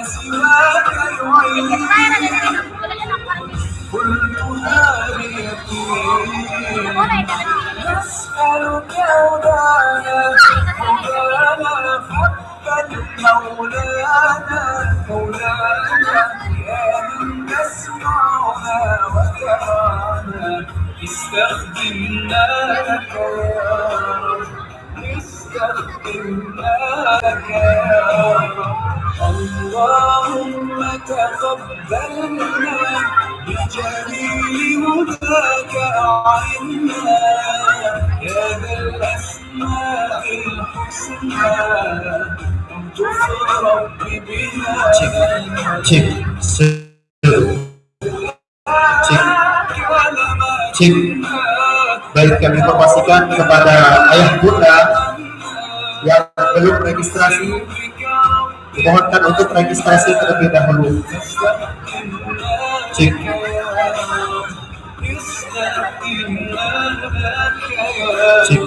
سواك يعين قلت هاريتي نسألك هدانا هدانا حقا مولانا مولانا يا من تسمعنا وترانا استخدمنا لك يا رب استخدمنا لك يا رب اللهم تقبلنا بجميل هداك أعنا يا ذا الأسماء الحسنى تغفر ربي بنا Cik. Baik, kami informasikan kepada ayah bunda yang belum registrasi, dimohonkan untuk registrasi terlebih dahulu. Cik. Cik.